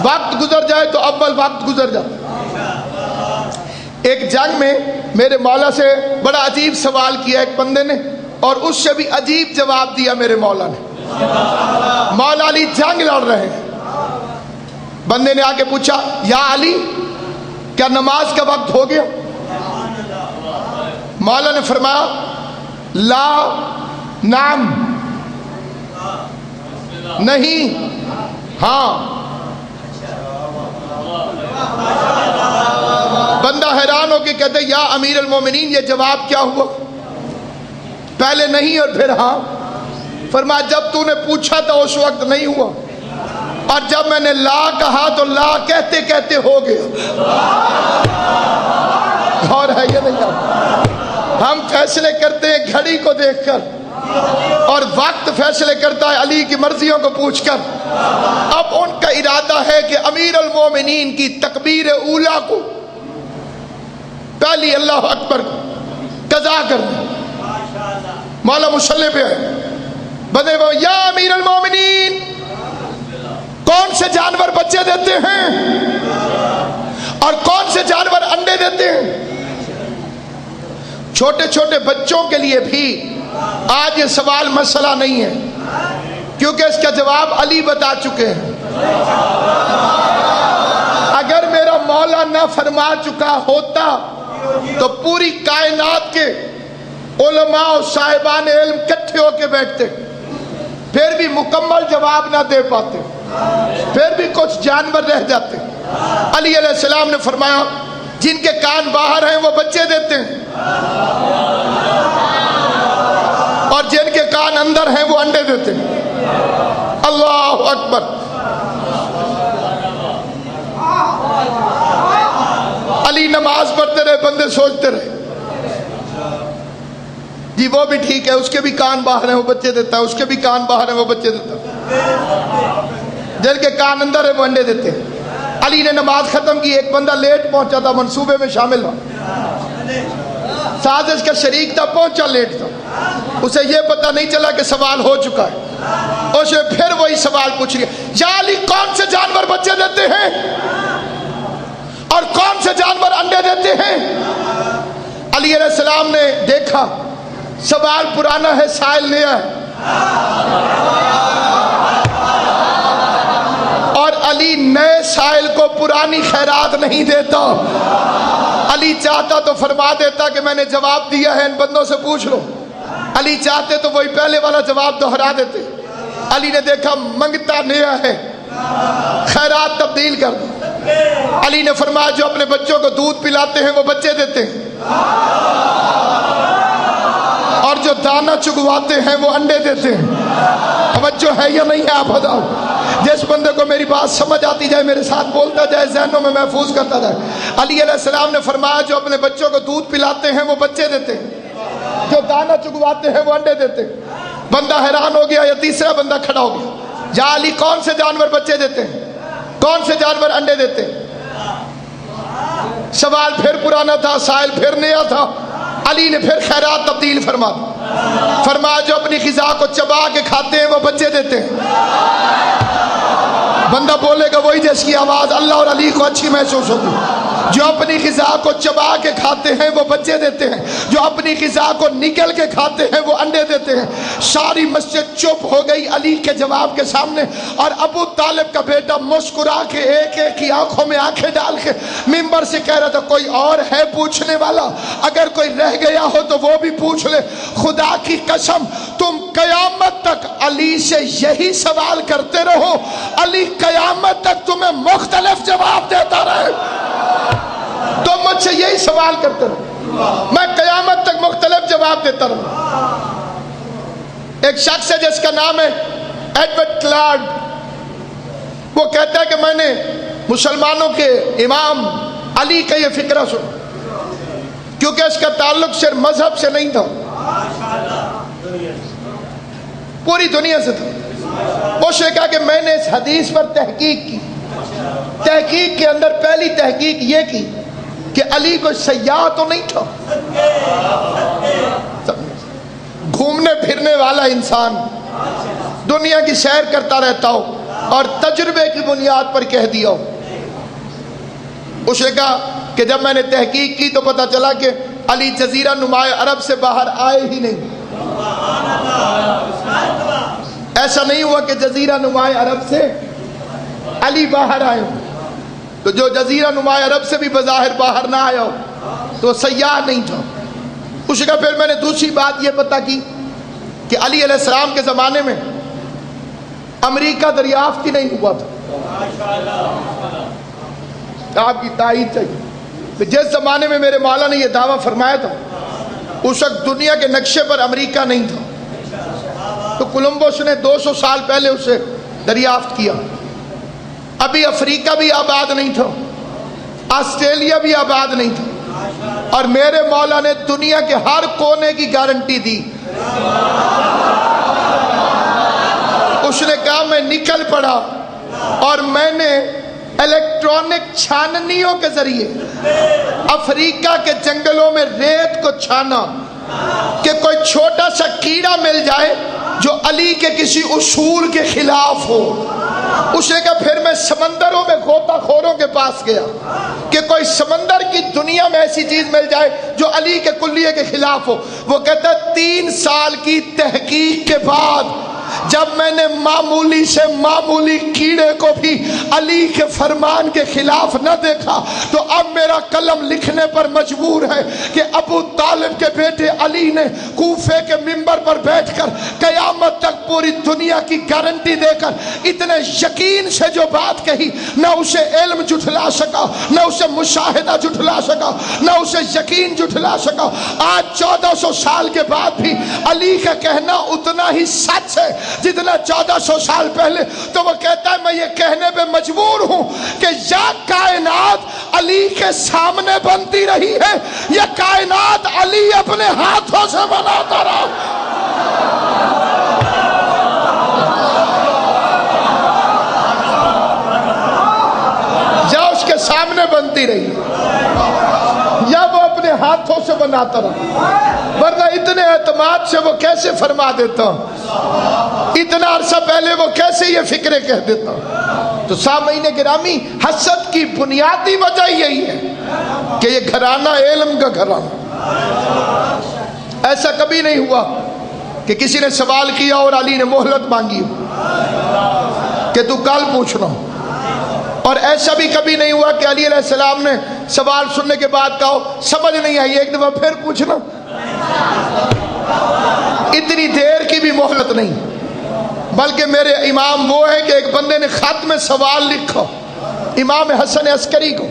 وقت گزر جائے تو اول وقت گزر جائے۔ ایک جنگ میں میرے مولا سے بڑا عجیب سوال کیا ایک بندے نے، اور اس سے بھی عجیب جواب دیا میرے مولا نے۔ مولا علی جنگ لڑ رہے ہیں، بندے نے آ کے پوچھا یا علی کیا نماز کا وقت ہو گیا؟ مولا نے فرمایا لا نام، نہیں ہاں۔ بندہ حیران ہو کے کہتے یا امیر المومنین یہ جواب کیا ہوا؟ پہلے نہیں اور پھر ہاں۔ فرمایا جب تو نے پوچھا تھا اس وقت نہیں ہوا، اور جب میں نے لا کہا تو لا کہتے کہتے ہو گیا۔ اور ہے یہ نہیں؟ ہم فیصلے کرتے ہیں گھڑی کو دیکھ کر، اور وقت فیصلے کرتا ہے علی کی مرضیوں کو پوچھ کر۔ اب ان کا ارادہ ہے کہ امیر المومنین کی تکبیر اولا کو، پہلی اللہ اکبر کو قضا کر دیں۔ مولا مصلی پہ ہے، بندے وہ یا امیر المومنین کون سے جانور بچے دیتے ہیں اور کون سے جانور انڈے دیتے ہیں؟ چھوٹے چھوٹے بچوں کے لیے بھی آج یہ سوال مسئلہ نہیں ہے، کیونکہ اس کا جواب علی بتا چکے ہیں۔ اگر میرا مولا نہ فرما چکا ہوتا تو پوری کائنات کے علماء و صاحبان علم کٹھے ہو کے بیٹھتے، پھر بھی مکمل جواب نہ دے پاتے، پھر بھی کچھ جانور رہ جاتے۔ علی علیہ السلام نے فرمایا جن کے کان باہر ہیں وہ بچے دیتے ہیں، اور جن کے کان اندر ہیں وہ انڈے دیتے ہیں۔ اللہ اکبر۔ علی نماز پڑھتے رہے، بندے سوچتے رہے جی وہ بھی ٹھیک ہے، اس کے بھی کان باہر ہیں وہ بچے دیتا ہے، اس کے بھی کان باہر ہیں وہ بچے دیتا ہے، جن کے کان اندر ہیں وہ انڈے دیتے ہیں۔ علی نے نماز ختم کی، ایک بندہ لیٹ پہنچا تھا، منصوبے میں شامل ہوا، سازش کا شریک تھا، پہنچا لیٹ تھا، اسے یہ پتہ نہیں چلا کہ سوال ہو چکا ہے۔ اسے پھر وہی سوال پوچھ رہی ہے یا علی کون سے جانور بچے دیتے ہیں اور کون سے جانور انڈے دیتے ہیں؟ علی علیہ السلام نے دیکھا سوال پرانا ہے، سائل نیا ہے، اور علی نئے سائل کو پرانی خیرات نہیں دیتا۔ علی چاہتا تو فرما دیتا کہ میں نے جواب دیا ہے، ان بندوں سے پوچھ لو۔ علی چاہتے تو وہی پہلے والا جواب دہرا دیتے۔ علی نے دیکھا منگتا نیا ہے، خیرات تبدیل کر دو۔ علی نے فرمایا جو اپنے بچوں کو دودھ پلاتے ہیں وہ بچے دیتے ہیں، اور جو دانہ چگواتے ہیں وہ انڈے دیتے ہیں۔ توجہ ہے یا نہیں ہے آپ بتاؤ؟ جس بندے کو میری بات سمجھ آتی جائے میرے ساتھ بولتا جائے، ذہنوں میں محفوظ کرتا جائے۔ علی علیہ السلام نے فرمایا جو اپنے بچوں کو دودھ پلاتے ہیں وہ بچے دیتے ہیں، جو دانہ چگواتے ہیں وہ انڈے دیتے ہیں۔ بندہ حیران ہو گیا، یا تیسرا بندہ کھڑا ہو گیا، یا علی کون سے جانور بچے دیتے ہیں، کون سے جانور انڈے دیتے ہیں؟ سوال پھر پرانا تھا، سائل پھر نیا تھا۔ علی نے پھر خیرات تبدیل فرما دی، فرمایا جو اپنی غذا کو چبا کے کھاتے ہیں وہ بچے دیتے ہیں۔ بندہ بولے گا وہی جس کی آواز اللہ اور علی کو اچھی محسوس ہوتی، جو اپنی غذا کو چبا کے کھاتے ہیں وہ بچے دیتے ہیں، جو اپنی غذا کو نگل کے کھاتے ہیں وہ انڈے دیتے ہیں۔ ساری مسجد چپ ہو گئی علی کے جواب کے سامنے، اور ابو طالب کا بیٹا مسکرا کے ایک ایک کی آنکھوں میں آنکھیں ڈال کے ممبر سے کہہ رہا تھا کوئی اور ہے پوچھنے والا؟ اگر کوئی رہ گیا ہو تو وہ بھی پوچھ لے۔ خدا کی قسم تم قیامت تک علی سے یہی سوال کرتے رہو، علی قیامت تک تمہیں مختلف جواب دیتا رہے۔ تم مجھ سے یہی سوال کرتے رہو، میں قیامت تک مختلف جواب دیتا رہوں۔ ایک شخص ہے جس کا نام ہے ایڈورڈ کلارڈ، وہ کہتا ہے کہ میں نے مسلمانوں کے امام علی کا یہ فکرہ سنا، کیونکہ اس کا تعلق صرف مذہب سے نہیں تھا، پوری دنیا سے تھا۔ اس نے کہا کہ میں نے اس حدیث پر تحقیق کی، تحقیق کے اندر پہلی تحقیق یہ کی کہ علی کوئی سیاح تو نہیں تھا، گھومنے پھرنے والا انسان، دنیا کی سیر کرتا رہتا ہو، اور تجربے کی بنیاد پر کہہ دیا ہو۔ اس نے کہا کہ جب میں نے تحقیق کی تو پتہ چلا کہ علی جزیرہ نما عرب سے باہر آئے ہی نہیں۔ ایسا نہیں ہوا کہ جزیرہ نما عرب سے علی باہر آئے ہو، تو جو جزیرہ نما عرب سے بھی بظاہر باہر نہ آیا ہو تو سیاح نہیں تھا۔ اس کا پھر میں نے دوسری بات یہ پتہ کی کہ علی علیہ السلام کے زمانے میں امریکہ دریافت ہی نہیں ہوا تھا۔ آپ کی تائید چاہیے، جس زمانے میں میرے مولا نے یہ دعویٰ فرمایا تھا اس وقت دنیا کے نقشے پر امریکہ نہیں تھا، تو کولمبس نے 200 سال پہلے اسے دریافت کیا۔ ابھی افریقہ بھی آباد نہیں تھا، آسٹریلیا بھی آباد نہیں تھا، اور میرے مولا نے دنیا کے ہر کونے کی گارنٹی دی۔ اس نے کہا میں نکل پڑا اور میں نے الیکٹرانک چھاننیوں کے ذریعے افریقہ کے جنگلوں میں ریت کو چھانا کہ کوئی چھوٹا سا کیڑا مل جائے جو علی کے کسی اصول کے خلاف ہو۔ اس نے کہا پھر میں سمندروں میں غوطہ خوروں کے پاس گیا کہ کوئی سمندر کی دنیا میں ایسی چیز مل جائے جو علی کے کلیے کے خلاف ہو۔ وہ کہتا 3 سال کی تحقیق کے بعد جب میں نے معمولی سے معمولی کیڑے کو بھی علی کے فرمان کے خلاف نہ دیکھا تو اب میرا قلم لکھنے پر مجبور ہے کہ ابو طالب کے بیٹے علی نے کوفے کے منبر پر بیٹھ کر قیامت تک پوری دنیا کی گارنٹی دے کر اتنے یقین سے جو بات کہی، نہ اسے علم جھٹلا سکا، نہ اسے مشاہدہ جھٹلا سکا، نہ اسے یقین جھٹلا سکا۔ آج 1400 سال کے بعد بھی علی کا کہنا اتنا ہی سچ ہے جتنا 1400 سال پہلے۔ تو وہ کہتا ہے میں یہ کہنے پہ مجبور ہوں کہ یا کائنات علی کے سامنے بنتی رہی ہے یا کائنات علی اپنے ہاتھوں سے بناتا رہا۔ یا اس کے سامنے بنتی رہی یا وہ اپنے ہاتھوں سے بناتا رہا، ورنہ اتنے اعتماد سے وہ کیسے فرما دیتا، اتنا عرصہ پہلے وہ کیسے یہ فکرے کہہ دیتا۔ تو سامعین گرامی، حسد کی بنیادی وجہ یہی ہے کہ یہ گھرانہ علم کا گھرانہ۔ ایسا کبھی نہیں ہوا کہ کسی نے سوال کیا اور علی نے مہلت مانگی کہ تو کل پوچھنا، اور ایسا بھی کبھی نہیں ہوا کہ علی علیہ السلام نے سوال سننے کے بعد کہا سمجھ نہیں آئی ایک دفعہ پھر پوچھنا۔ اتنی دیر کی بھی مہلت نہیں، بلکہ میرے امام وہ ہے کہ ایک بندے نے خط میں سوال لکھا امام حسن عسکری کو،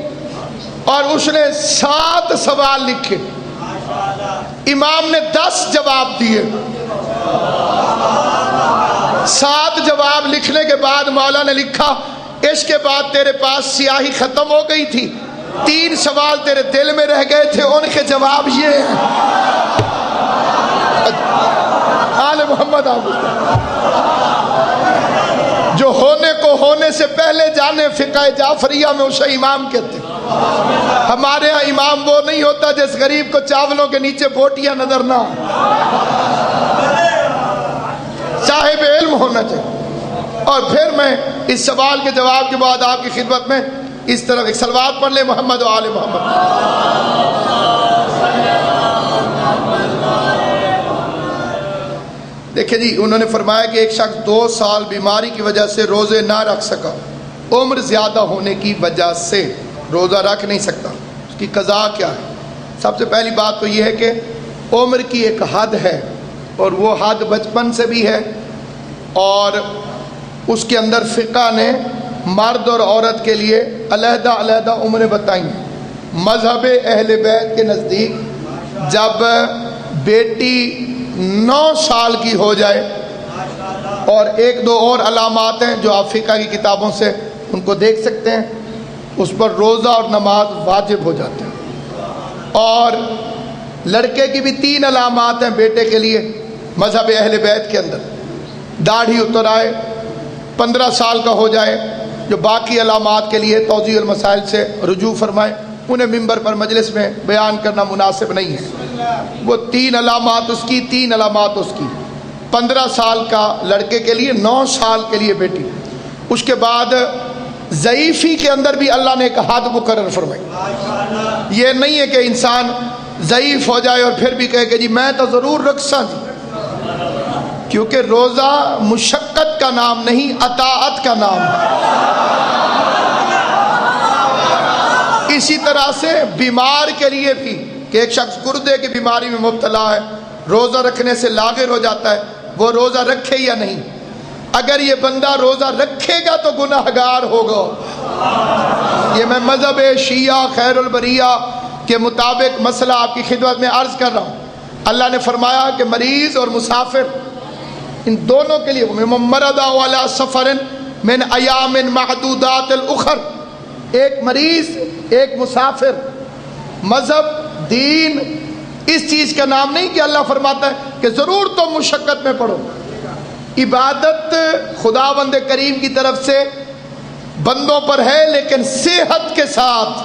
اور اس نے 7 سوال لکھے، امام نے 10 جواب دیے۔ 7 جواب لکھنے کے بعد مولا نے لکھا اس کے بعد تیرے پاس سیاہی ختم ہو گئی تھی، 3 سوال تیرے دل میں رہ گئے تھے، ان کے جواب یہ ہیں۔ آل محمد جو ہونے کو ہونے سے پہلے جانے، فقہ جعفریہ میں اسے امام کہتے ہیں۔ ہمارے ہاں امام وہ نہیں ہوتا جس غریب کو چاولوں کے نیچے بوٹیاں نظر نہ، صاحب علم ہونا چاہیے۔ اور پھر میں اس سوال کے جواب کے بعد آپ کی خدمت میں اس طرح ایک صلوات پڑھ لیں محمد و آل محمد۔ دیکھیں جی، انہوں نے فرمایا کہ ایک شخص 2 سال بیماری کی وجہ سے روزے نہ رکھ سکا، عمر زیادہ ہونے کی وجہ سے روزہ رکھ نہیں سکتا، اس کی قضا کیا ہے؟ سب سے پہلی بات تو یہ ہے کہ عمر کی ایک حد ہے، اور وہ حد بچپن سے بھی ہے، اور اس کے اندر فقہ نے مرد اور عورت کے لیے علیحدہ علیحدہ عمریں بتائی ہیں۔ مذہب اہل بیت کے نزدیک جب بیٹی 9 سال کی ہو جائے، اور 1-2 اور علامات ہیں جو آپ فقہ کی کتابوں سے ان کو دیکھ سکتے ہیں، اس پر روزہ اور نماز واجب ہو جاتے ہیں۔ اور لڑکے کی بھی 3 علامات ہیں بیٹے کے لیے مذہب اہل بیت کے اندر، داڑھی اتر آئے، 15 سال کا ہو جائے، جو باقی علامات کے لیے توضیح المسائل سے رجوع فرمائے، انہیں ممبر پر مجلس میں بیان کرنا مناسب نہیں ہے۔ وہ 3 علامات اس کی، 3 علامات اس کی، 15 سال کا لڑکے کے لیے، 9 سال کے لیے بیٹی۔ اس کے بعد ضعیفی کے اندر بھی اللہ نے ایک حد مقرر فرمائی. یہ نہیں ہے کہ انسان ضعیف ہو جائے اور پھر بھی کہے کہ جی میں تو ضرور رکھساں جی، کیونکہ روزہ مشقت کا نام نہیں، اطاعت کا نام ہے. اسی طرح سے بیمار کے لیے بھی کہ ایک شخص گردے کی بیماری میں مبتلا ہے، روزہ رکھنے سے لاغر ہو جاتا ہے، وہ روزہ رکھے یا نہیں؟ اگر یہ بندہ روزہ رکھے گا تو گناہگار ہوگا. یہ میں مذہب شیعہ خیر البریہ کے مطابق مسئلہ آپ کی خدمت میں عرض کر رہا ہوں. اللہ نے فرمایا کہ مریض اور مسافر ان دونوں کے لیے مرض علی سفر من ایام معدودات الاخر، ایک مریض ایک مسافر. مذہب دین اس چیز کا نام نہیں کہ اللہ فرماتا ہے کہ ضرور تم مشقت میں پڑو. عبادت خداوند کریم کی طرف سے بندوں پر ہے لیکن صحت کے ساتھ.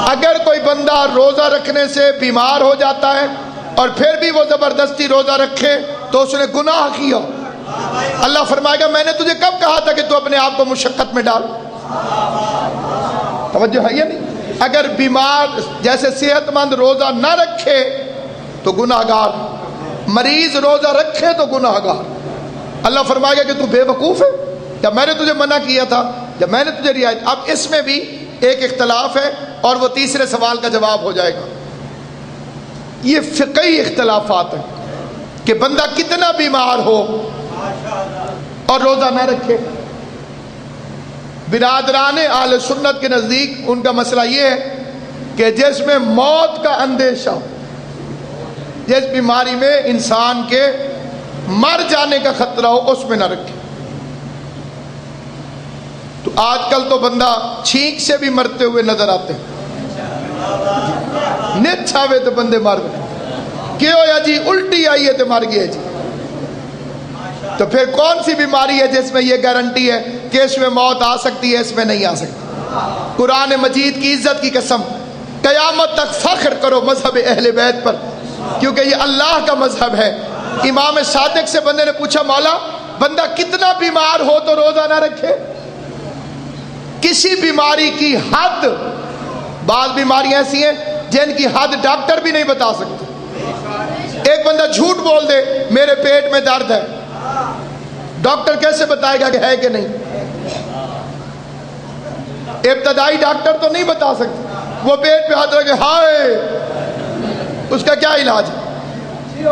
اگر کوئی بندہ روزہ رکھنے سے بیمار ہو جاتا ہے اور پھر بھی وہ زبردستی روزہ رکھے تو اس نے گناہ کیا. اللہ فرمائے گا میں نے تجھے کب کہا تھا کہ تو اپنے آپ کو مشقت میں ڈال. توجہ ہے یا نہیں؟ اگر بیمار جیسے صحت مند روزہ نہ رکھے تو گناہگار، مریض روزہ رکھے تو گناہگار. اللہ فرمائے گا کہ تو بے وقوف ہے، جب میں نے تجھے منع کیا تھا، جب میں نے تجھے رعایت. اب اس میں بھی ایک اختلاف ہے اور وہ تیسرے سوال کا جواب ہو جائے گا. یہ فقہی اختلافات ہیں کہ بندہ کتنا بیمار ہو اور روزہ نہ رکھے. برادران اہل سنت کے نزدیک ان کا مسئلہ یہ ہے کہ جس میں موت کا اندیشہ، جس بیماری میں انسان کے مر جانے کا خطرہ ہو اس میں نہ رکھے. تو آج کل تو بندہ چھینک سے بھی مرتے ہوئے نظر آتے ہیں. نت چھاوے تو بندے مر گئے، کیوں یا جی الٹی آئی ہے تو مر گئے جی. تو پھر کون سی بیماری ہے جس میں یہ گارنٹی ہے کہ اس میں موت آ سکتی ہے، اس میں نہیں آ سکتی؟ قرآن مجید کی عزت کی قسم قیامت تک فخر کرو مذہب اہل بیت پر، کیونکہ یہ اللہ کا مذہب ہے. امام صادق سے بندے نے پوچھا مولا بندہ کتنا بیمار ہو تو روزہ نہ رکھے؟ کسی بیماری کی حد، بعض بیماریاں ایسی ہیں جن کی حد ڈاکٹر بھی نہیں بتا سکتے. ایک بندہ جھوٹ بول دے میرے پیٹ میں درد ہے، ڈاکٹر کیسے بتائے گا کہ ہے کہ نہیں؟ ابتدائی ڈاکٹر تو نہیں بتا سکتے. وہ پیٹ پہ ہاتھ رکھے ہائے اس کا کیا علاج ہے؟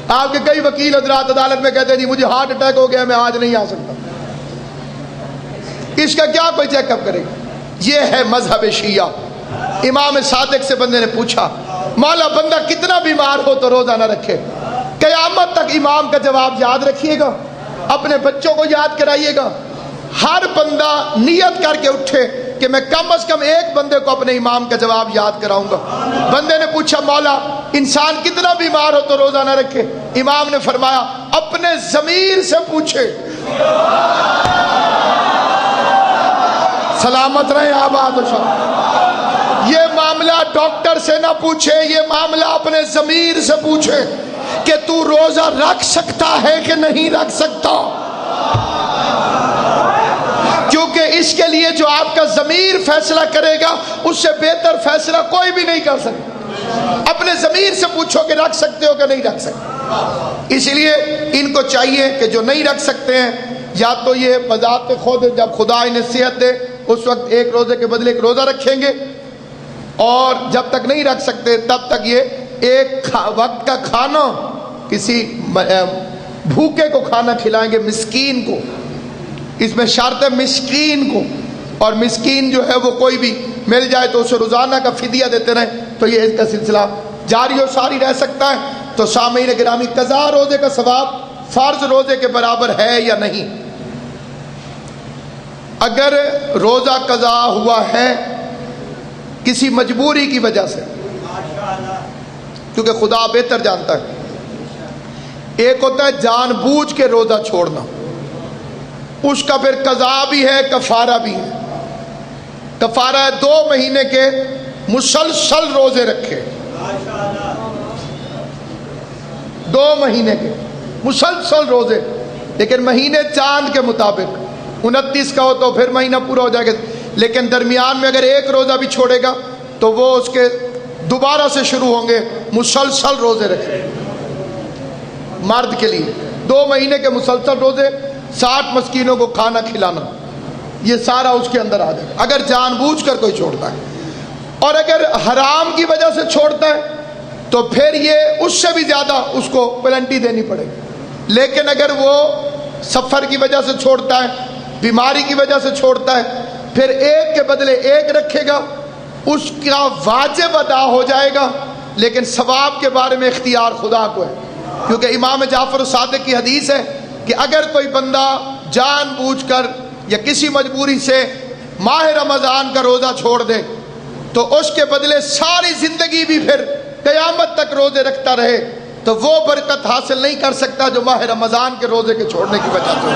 آپ کے کئی وکیل حضرات عدالت میں کہتے ہیں جی مجھے ہارٹ اٹیک ہو گیا میں آج نہیں آ سکتا. اس کا کیا کوئی چیک اپ کرے گا؟ یہ ہے مذہب شیعہ. امام صادق سے بندے نے پوچھا مولا بندہ کتنا بیمار ہو تو روزہ نہ رکھے؟ قیامت تک امام کا جواب یاد رکھیے گا، اپنے بچوں کو یاد کرائیے گا. ہر بندہ نیت کر کے اٹھے کہ میں کم از کم ایک بندے کو اپنے امام کا جواب یاد کراؤں گا. بندے نے پوچھا مولا انسان کتنا بیمار ہو تو روزہ نہ رکھے؟ امام نے فرمایا اپنے ضمیر سے پوچھے. سلامت رہے آباد و شاد. یہ معاملہ ڈاکٹر سے نہ پوچھے، یہ معاملہ اپنے ضمیر سے پوچھے کہ تو روزہ رکھ سکتا ہے کہ نہیں رکھ سکتا. کیونکہ اس کے لیے جو آپ کا ضمیر فیصلہ کرے گا اس سے بہتر فیصلہ کوئی بھی نہیں کر سکتا. اپنے ضمیر سے پوچھو کہ رکھ سکتے ہو کہ نہیں رکھ سکتے. اس لیے ان کو چاہیے کہ جو نہیں رکھ سکتے ہیں یا تو یہ بذات خود جب خدا انہیں صحت دے اس وقت ایک روزے کے بدلے ایک روزہ رکھیں گے، اور جب تک نہیں رکھ سکتے تب تک یہ ایک وقت کا کھانا کسی بھوکے کو کھانا کھلائیں گے، مسکین کو. اس میں شرط ہے مسکین کو، اور مسکین جو ہے وہ کوئی بھی مل جائے تو اسے روزانہ کا فدیہ دیتے رہیں تو یہ اس کا سلسلہ جاری و ساری رہ سکتا ہے. تو سامعین گرامی قضا روزے کا ثواب فرض روزے کے برابر ہے یا نہیں؟ اگر روزہ قضا ہوا ہے کسی مجبوری کی وجہ سے، کیونکہ خدا بہتر جانتا ہے. ایک ہوتا ہے جان بوجھ کے روزہ چھوڑنا، اس کا پھر قضا بھی ہے کفارہ بھی ہے. کفارہ ہے 2 مہینے کے مسلسل روزے رکھے، 2 مہینے کے مسلسل روزے. لیکن مہینے چاند کے مطابق 29 کا ہو تو پھر مہینہ پورا ہو جائے گا، لیکن درمیان میں اگر ایک روزہ بھی چھوڑے گا تو وہ اس کے دوبارہ سے شروع ہوں گے مسلسل روزے رکھے مرد کے لیے 2 مہینے کے مسلسل روزے، 60 مسکینوں کو کھانا کھلانا، یہ سارا اس کے اندر آ جائے گا اگر جان بوجھ کر کوئی چھوڑتا ہے۔ اور اگر حرام کی وجہ سے چھوڑتا ہے تو پھر یہ اس سے بھی زیادہ اس کو پلنٹی دینی پڑے گی، لیکن اگر وہ سفر کی وجہ سے چھوڑتا ہے، بیماری کی وجہ سے چھوڑتا ہے، پھر ایک کے بدلے ایک رکھے گا، اس کا واجب ادا ہو جائے گا، لیکن ثواب کے بارے میں اختیار خدا کو ہے، کیونکہ امام جعفر الصادق کی حدیث ہے کہ اگر کوئی بندہ جان بوجھ کر یا کسی مجبوری سے ماہ رمضان کا روزہ چھوڑ دے تو اس کے بدلے ساری زندگی بھی پھر قیامت تک روزے رکھتا رہے تو وہ برکت حاصل نہیں کر سکتا جو ماہ رمضان کے روزے کے چھوڑنے کی وجہ سے،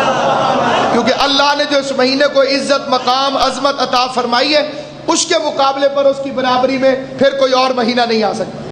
کیونکہ اللہ نے جو اس مہینے کو عزت، مقام، عظمت عطا فرمائی ہے، اس کے مقابلے پر اس کی برابری میں پھر کوئی اور مہینہ نہیں آ سکتا۔